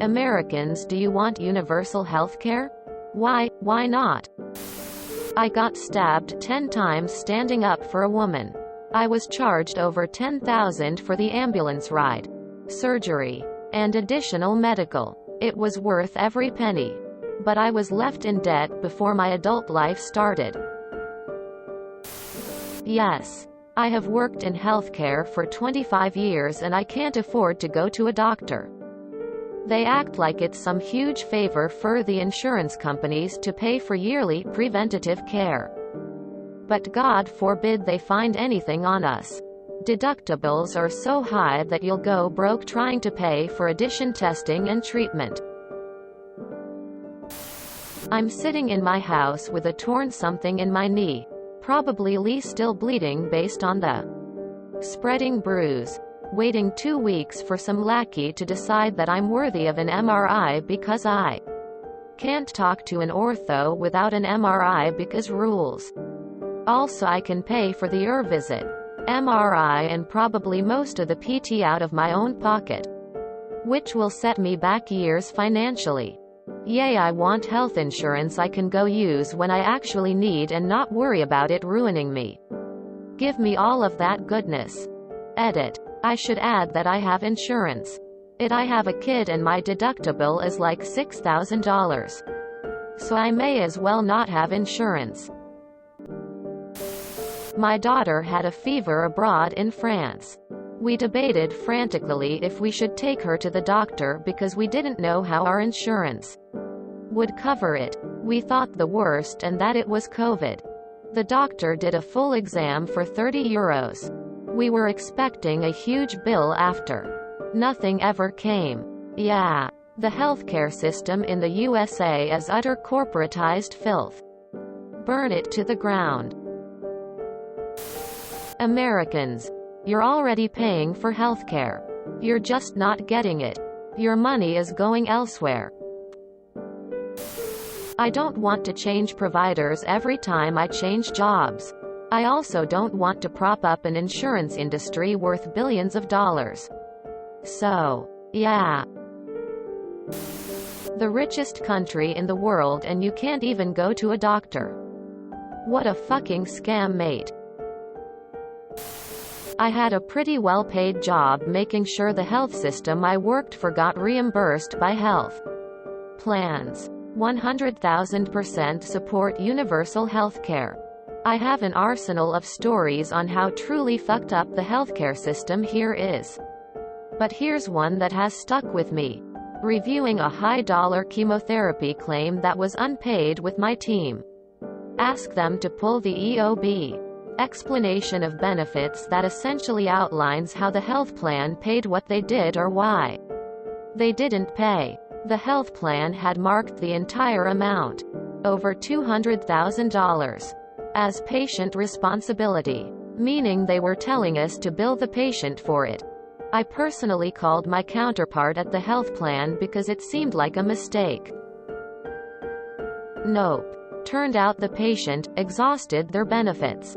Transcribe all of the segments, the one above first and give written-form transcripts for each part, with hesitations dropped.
Americans, do you want universal health care? Why not? I got stabbed 10 times standing up for a woman. I was charged over $10,000 for the ambulance ride, surgery, and additional medical. It was worth every penny. But I was left in debt before my adult life started. Yes. I have worked in healthcare for 25 years and I can't afford to go to a doctor. They act like it's some huge favor for the insurance companies to pay for yearly preventative care. But God forbid they find anything on us. Deductibles are so high that you'll go broke trying to pay for addition testing and treatment. I'm sitting in my house with a torn something in my knee, probably still bleeding based on the spreading bruise, waiting 2 weeks for some lackey to decide that I'm worthy of an MRI because I can't talk to an ortho without an MRI because rules. Also, I can pay for the visit, MRI, and probably most of the PT out of my own pocket, which will set me back years financially. Yay, I want health insurance I can go use when I actually need and not worry about it ruining me. Give me all of that goodness. Edit. I should add that I have insurance. I have a kid and my deductible is like $6,000. So I may as well not have insurance. My daughter had a fever abroad in France. We debated frantically if we should take her to the doctor because we didn't know how our insurance would cover it. We thought the worst and that it was COVID. The doctor did a full exam for €30. We were expecting a huge bill after. Nothing ever came. Yeah. The healthcare system in the USA is utter corporatized filth. Burn it to the ground. Americans, you're already paying for healthcare. You're just not getting it. Your money is going elsewhere. I don't want to change providers every time I change jobs. I also don't want to prop up an insurance industry worth billions of dollars. So, yeah. The richest country in the world and you can't even go to a doctor. What a fucking scam, mate. I had a pretty well-paid job making sure the health system I worked for got reimbursed by health plans. 100,000% support universal health care. I have an arsenal of stories on how truly fucked up the healthcare system here is. But here's one that has stuck with me. Reviewing a high-dollar chemotherapy claim that was unpaid with my team. Ask them to pull the EOB. Explanation of benefits that essentially outlines how the health plan paid what they did or why they didn't pay. The health plan had marked the entire amount, over $200,000, as patient responsibility, meaning they were telling us to bill the patient for it. I personally called my counterpart at the health plan because it seemed like a mistake. Nope. Turned out the patient exhausted their benefits,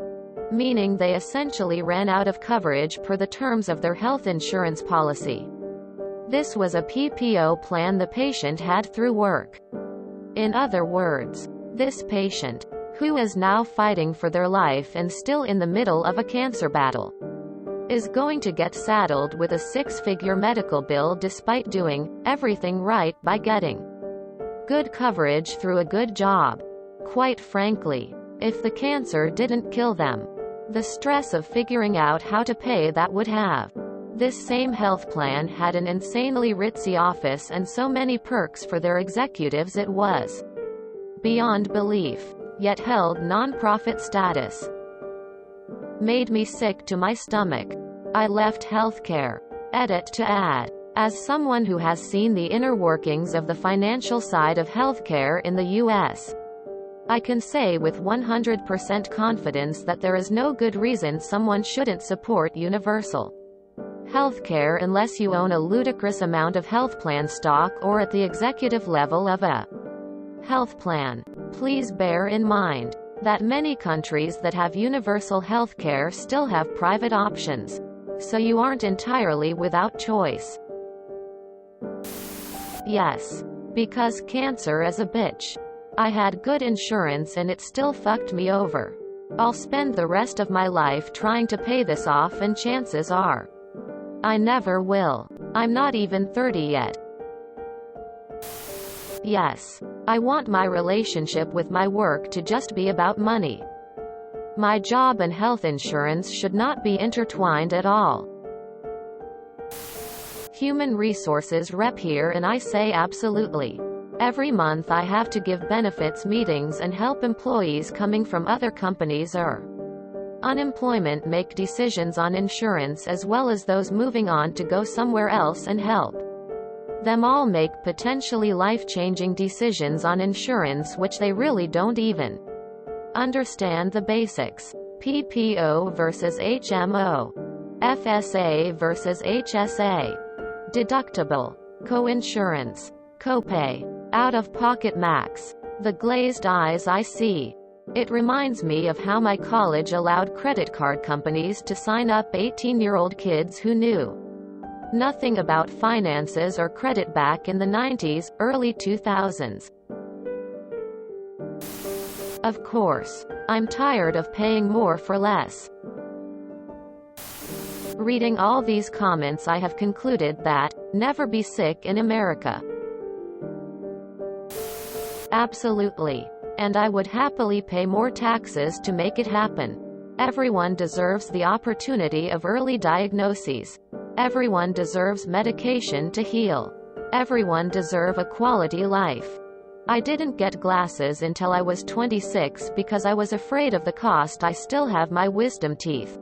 meaning they essentially ran out of coverage per the terms of their health insurance policy. This was a PPO plan the patient had through work. In other words, this patient, who is now fighting for their life and still in the middle of a cancer battle, is going to get saddled with a six-figure medical bill despite doing everything right by getting good coverage through a good job. Quite frankly, if the cancer didn't kill them, the stress of figuring out how to pay that would have. This same health plan had an insanely ritzy office and so many perks for their executives it was beyond belief, yet held non-profit status. Made me sick to my stomach. I left healthcare. Edit to add. As someone who has seen the inner workings of the financial side of healthcare in the US, I can say with 100% confidence that there is no good reason someone shouldn't support universal healthcare unless you own a ludicrous amount of health plan stock or at the executive level of a health plan. Please bear in mind that many countries that have universal healthcare still have private options, so you aren't entirely without choice. Yes. Because cancer is a bitch. I had good insurance and it still fucked me over. I'll spend the rest of my life trying to pay this off, and chances are I never will. I'm not even 30 yet. Yes. I want my relationship with my work to just be about money. My job and health insurance should not be intertwined at all. Human resources rep here, and I say absolutely. Every month I have to give benefits meetings and help employees coming from other companies or unemployment make decisions on insurance, as well as those moving on to go somewhere else, and help them all make potentially life-changing decisions on insurance which they really don't even understand the basics. PPO versus HMO. FSA versus HSA. Deductible. Coinsurance. Copay. Out-of-pocket max. The glazed eyes I see. It reminds me of how my college allowed credit card companies to sign up 18-year-old kids who knew nothing about finances or credit back in the 90s, early 2000s. Of course. I'm tired of paying more for less. Reading all these comments, I have concluded that, never be sick in America. Absolutely. And I would happily pay more taxes to make it happen. Everyone deserves the opportunity of early diagnoses. Everyone deserves medication to heal. Everyone deserves a quality life. I didn't get glasses until I was 26 because I was afraid of the cost. I still have my wisdom teeth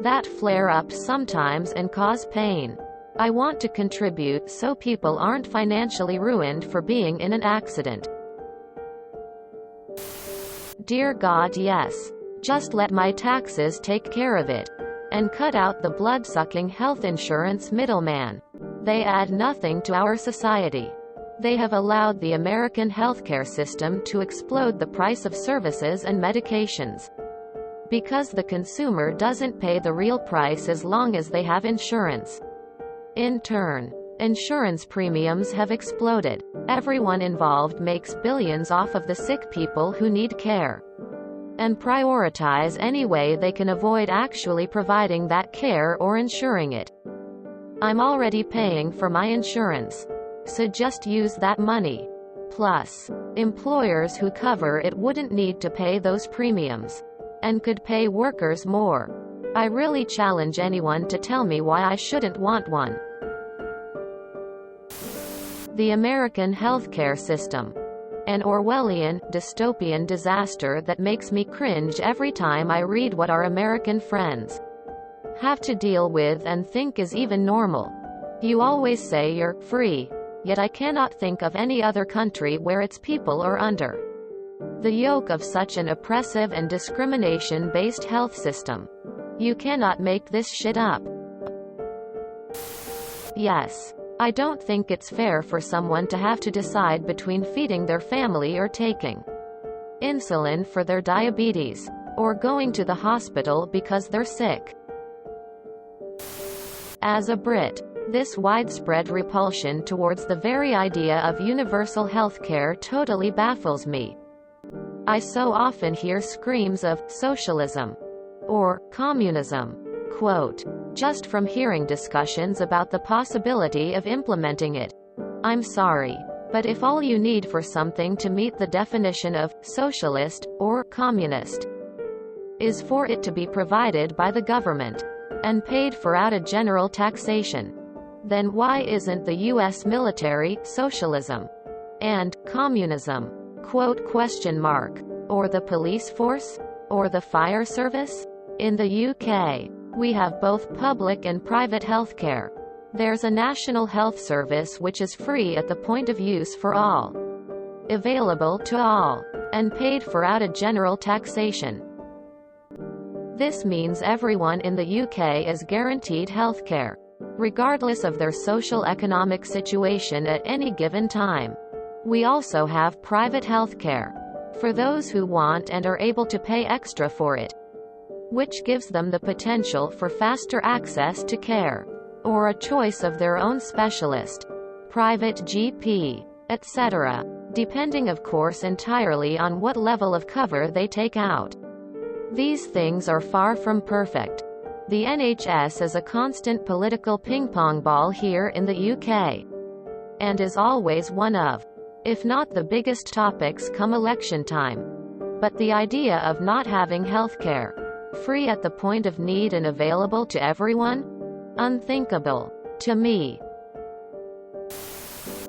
that flare up sometimes and cause pain. I want to contribute so people aren't financially ruined for being in an accident. Dear God, yes. Just let my taxes take care of it. And cut out the blood-sucking health insurance middleman. They add nothing to our society. They have allowed the American healthcare system to explode the price of services and medications. Because the consumer doesn't pay the real price as long as they have insurance. In turn, insurance premiums have exploded. Everyone involved makes billions off of the sick people who need care. And prioritize any way they can avoid actually providing that care or insuring it. I'm already paying for my insurance. So just use that money. Plus, employers who cover it wouldn't need to pay those premiums. And could pay workers more. I really challenge anyone to tell me why I shouldn't want one. The American healthcare system. An Orwellian, dystopian disaster that makes me cringe every time I read what our American friends have to deal with and think is even normal. You always say you're free, yet I cannot think of any other country where its people are under the yoke of such an oppressive and discrimination-based health system. You cannot make this shit up. Yes. I don't think it's fair for someone to have to decide between feeding their family or taking insulin for their diabetes, or going to the hospital because they're sick. As a Brit, this widespread repulsion towards the very idea of universal healthcare totally baffles me. I so often hear screams of socialism or communism, quote, just from hearing discussions about the possibility of implementing it. I'm sorry, but if all you need for something to meet the definition of socialist or communist is for it to be provided by the government and paid for out of general taxation, then why isn't the US military socialism and communism, quote, question mark, or the police force, or the fire service? In the UK, we have both public and private healthcare. There's a national health service which is free at the point of use for all, available to all, and paid for out of general taxation. This means everyone in the UK is guaranteed healthcare, regardless of their social economic situation at any given time. We also have private healthcare for those who want and are able to pay extra for it, which gives them the potential for faster access to care, or a choice of their own specialist. private GP, etc., depending of course entirely on what level of cover they take out. These things are far from perfect. The NHS is a constant political ping-pong ball here in the UK, and is always one of, if not the biggest topics come election time. But the idea of not having healthcare free at the point of need and available to everyone? Unthinkable. To me.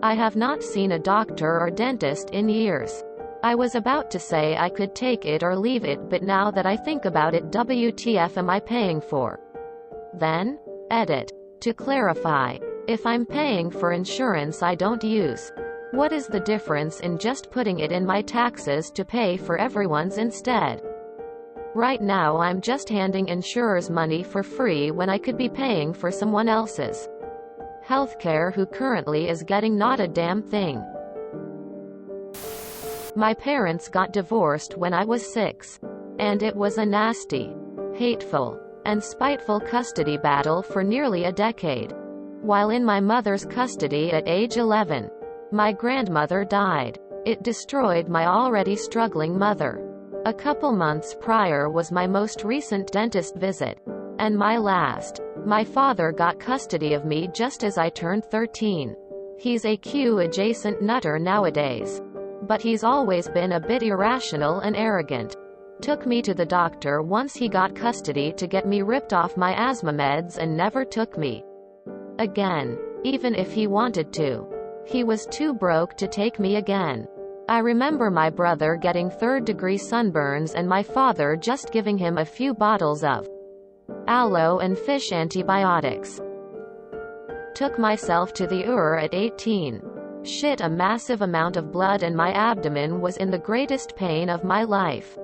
I have not seen a doctor or dentist in years. I was about to say I could take it or leave it, but now that I think about it, WTF am I paying for? Then? Edit. To clarify, if I'm paying for insurance I don't use, what is the difference in just putting it in my taxes to pay for everyone's instead? Right now I'm just handing insurers money for free when I could be paying for someone else's healthcare who currently is getting not a damn thing. My parents got divorced when I was 6. And it was a nasty, hateful, and spiteful custody battle for nearly a decade. While in my mother's custody at age 11, my grandmother died. It destroyed my already struggling mother. A couple months prior was my most recent dentist visit. And my last. My father got custody of me just as I turned 13. He's a Q-adjacent nutter nowadays. But he's always been a bit irrational and arrogant. Took me to the doctor once he got custody to get me ripped off my asthma meds and never took me again, even if he wanted to. He was too broke to take me again. I remember my brother getting third-degree sunburns and my father just giving him a few bottles of aloe and fish antibiotics. Took myself to the ER at 18. Shit a massive amount of blood and my abdomen was in the greatest pain of my life.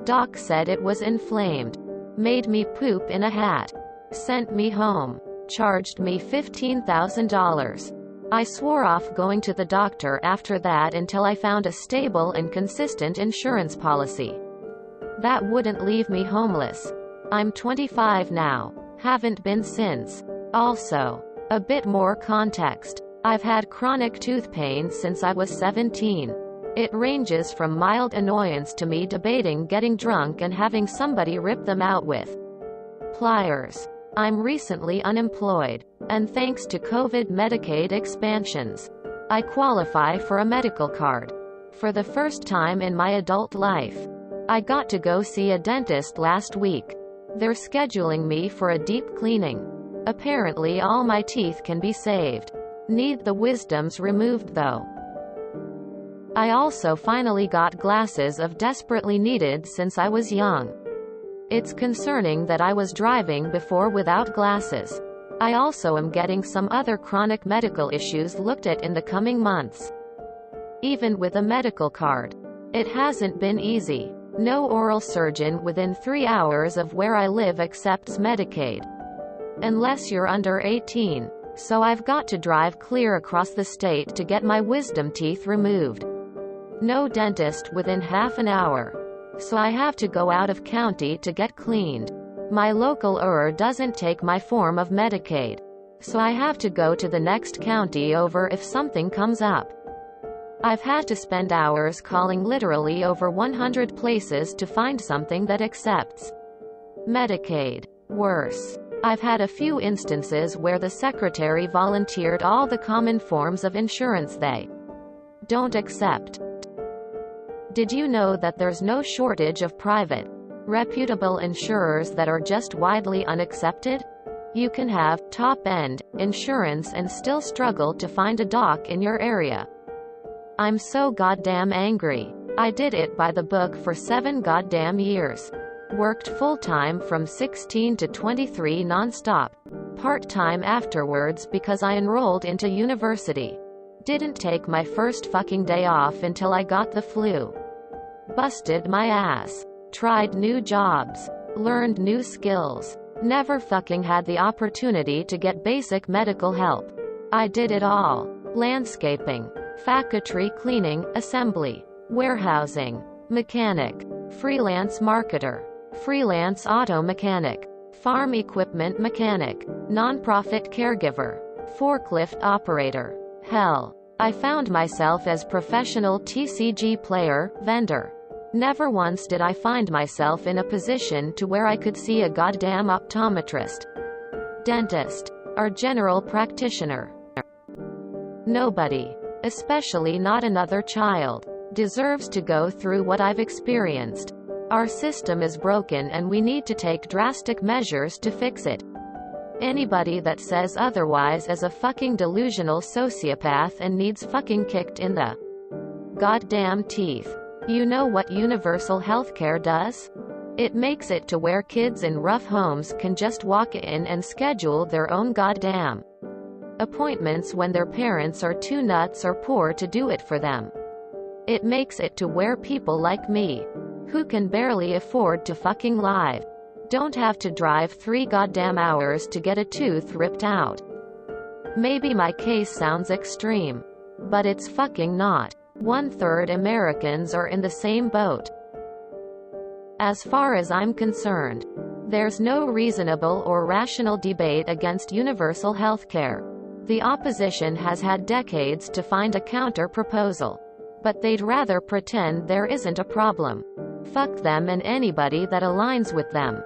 Doc said it was inflamed. Made me poop in a hat. Sent me home. Charged me $15,000. I swore off going to the doctor after that until I found a stable and consistent insurance policy that wouldn't leave me homeless. I'm 25 now. Haven't been since. Also, a bit more context. I've had chronic tooth pain since I was 17. It ranges from mild annoyance to me debating getting drunk and having somebody rip them out with pliers. I'm recently unemployed, and thanks to COVID Medicaid expansions, I qualify for a medical card. For the first time in my adult life, I got to go see a dentist last week. They're scheduling me for a deep cleaning. Apparently all my teeth can be saved. Need the wisdoms removed though. I also finally got glasses I've desperately needed since I was young. It's concerning that I was driving before without glasses. I also am getting some other chronic medical issues looked at in the coming months. Even with a medical card, it hasn't been easy. No oral surgeon within 3 hours of where I live accepts Medicaid. Unless you're under 18. So I've got to drive clear across the state to get my wisdom teeth removed. No dentist within half an hour. So I have to go out of county to get cleaned. My local doesn't take my form of Medicaid. So I have to go to the next county over if something comes up. I've had to spend hours calling literally over 100 places to find something that accepts Medicaid. Worse, I've had a few instances where the secretary volunteered all the common forms of insurance they don't accept. Did you know that there's no shortage of private, reputable insurers that are just widely unaccepted? You can have top-end insurance and still struggle to find a doc in your area. I'm so goddamn angry. I did it by the book for 7 goddamn years. Worked full-time from 16 to 23 non-stop. Part-time afterwards because I enrolled into university. Didn't take my first fucking day off until I got the flu. Busted my ass. Tried new jobs. Learned new skills. Never fucking had the opportunity to get basic medical help. I did it all. Landscaping. Factory cleaning, assembly. Warehousing. Mechanic. Freelance marketer. Freelance auto mechanic. Farm equipment mechanic. Nonprofit caregiver. Forklift operator. Hell, I found myself as professional TCG player, vendor. Never once did I find myself in a position to where I could see a goddamn optometrist, dentist, or general practitioner. Nobody, especially not another child, deserves to go through what I've experienced. Our system is broken and we need to take drastic measures to fix it. Anybody that says otherwise is a fucking delusional sociopath and needs fucking kicked in the goddamn teeth. You know what universal healthcare does? It makes it to where kids in rough homes can just walk in and schedule their own goddamn appointments when their parents are too nuts or poor to do it for them. It makes it to where people like me, who can barely afford to fucking live, don't have to drive 3 goddamn hours to get a tooth ripped out. Maybe my case sounds extreme, but it's fucking not. 1/3 Americans are in the same boat. As far as I'm concerned, there's no reasonable or rational debate against universal healthcare. The opposition has had decades to find a counter-proposal, but they'd rather pretend there isn't a problem. Fuck them and anybody that aligns with them.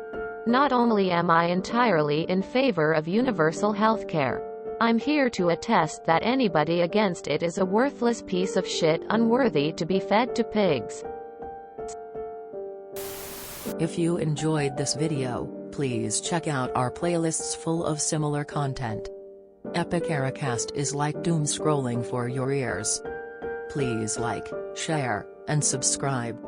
Not only am I entirely in favor of universal healthcare, I'm here to attest that anybody against it is a worthless piece of shit unworthy to be fed to pigs. If you enjoyed this video, please check out our playlists full of similar content. Epic Ericast is like doom scrolling for your ears. Please like, share, and subscribe.